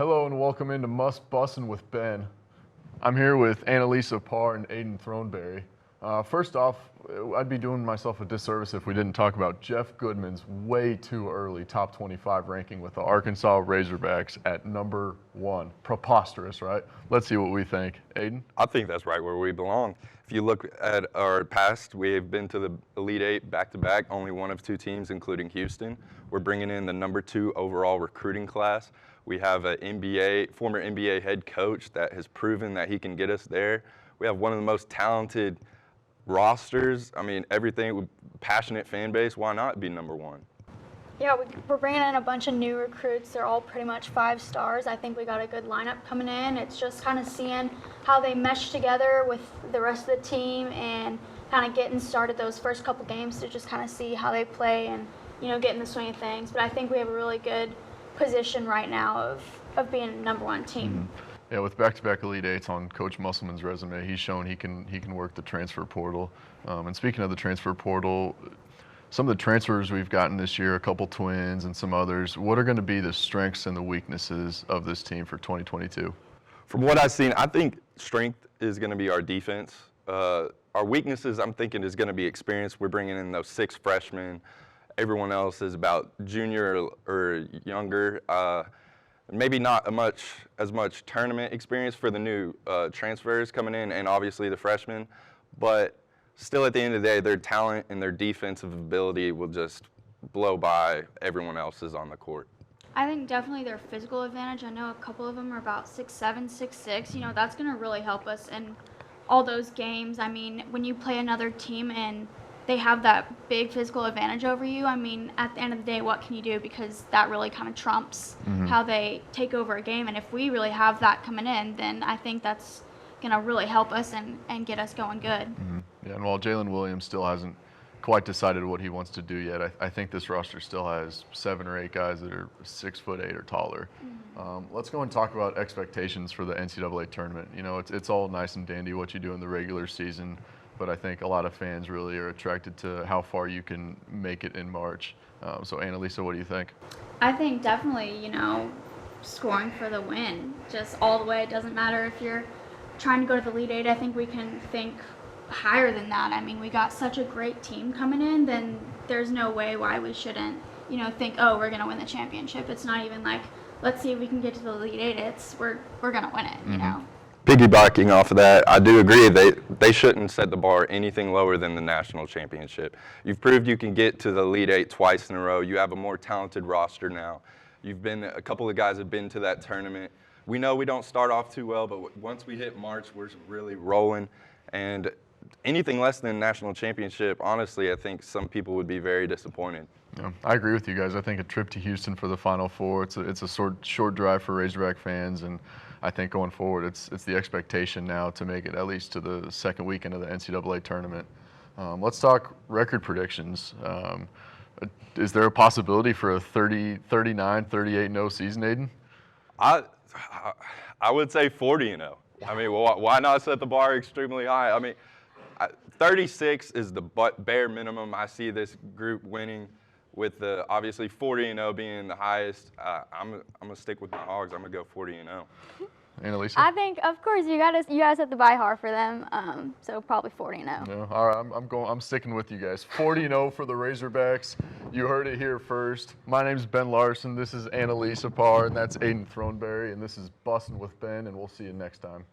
Hello and welcome into Must Bussin' with Ben. I'm here with Analisa Parr and Aiden Throneberry. First off, I'd be doing myself a disservice if we didn't talk about Jeff Goodman's way too early top 25 ranking with the Arkansas Razorbacks at number 1. Preposterous, right? Let's see what we think. Aiden? I think that's right where we belong. If you look at our past, we have been to the Elite Eight back-to-back, only one of two teams, including Houston. We're bringing in the number 2 overall recruiting class. We have an former NBA head coach that has proven that he can get us there. We have one of the most talented rosters. I mean, everything, passionate fan base. Why not be number 1? Yeah, we're bringing in a bunch of new recruits. They're all pretty much 5 stars. I think we got a good lineup coming in. It's just kind of seeing how they mesh together with the rest of the team and kind of getting started those first couple games to just kind of see how they play and, get in the swing of things. But I think we have a really good position right now of being a number 1 team. Mm-hmm. Yeah, with back-to-back Elite Eights on Coach Musselman's resume, he's shown he can work the transfer portal. And speaking of the transfer portal, some of the transfers we've gotten this year, a couple twins and some others, what are going to be the strengths and the weaknesses of this team for 2022? From what I've seen, I think strength is going to be our defense. Our weaknesses, I'm thinking, is going to be experience. We're bringing in those 6 freshmen. Everyone else is about junior or younger. Maybe not as much tournament experience for the new transfers coming in, and obviously the freshmen. But still, at the end of the day, their talent and their defensive ability will just blow by everyone else's on the court. I think definitely their physical advantage. I know a couple of them are about 6'7", 6'6". That's going to really help us in all those games. I mean, when you play another team and they have that big physical advantage over you, I mean, at the end of the day, what can you do? Because that really kind of trumps how they take over a game. And if we really have that coming in, then I think that's going to really help us and get us going good. Mm-hmm. Yeah, and while Jalen Williams still hasn't quite decided what he wants to do yet, I think this roster still has 7 or 8 guys that are 6'8" or taller. Let's go and talk about expectations for the NCAA tournament. It's all nice and dandy what you do in the regular season, but I think a lot of fans really are attracted to how far you can make it in March. So Analisa, what do you think? I think definitely, scoring for the win, just all the way. It doesn't matter if you're trying to go to the Elite Eight. I think we can think higher than that. I mean, we got such a great team coming in, then there's no way why we shouldn't, think, oh, we're going to win the championship. It's not even like, let's see if we can get to the Elite Eight. It's we're going to win it, Piggybacking off of that, I do agree they shouldn't set the bar anything lower than the national championship. You've proved you can get to the Elite Eight twice in a row. You have a more talented roster now. A couple of guys have been to that tournament. We know we don't start off too well, but once we hit March, we're really rolling. And anything less than national championship, honestly, I think some people would be very disappointed. Yeah, I agree with you guys. I think a trip to Houston for the Final Four, it's a short drive for Razorback fans, and I think going forward, it's the expectation now to make it at least to the second weekend of the NCAA tournament. Let's talk record predictions. Is there a possibility for a 39, 38-0 season, Aiden? I would say 40-0. I mean, why not set the bar extremely high? I mean, 36 is the bare minimum. I see this group winning, with the obviously 40-0 being the highest. I'm gonna stick with my Hogs. I'm gonna go 40-0. Analisa? I think, of course, you guys set the bar high for them. So probably 40-0. Yeah, all right, I'm sticking with you guys. 40-0 for the Razorbacks. You heard it here first. My name's Ben Larson. This is Analisa Parr, and that's Aiden Throneberry, and this is Bussin' with Ben, and we'll see you next time.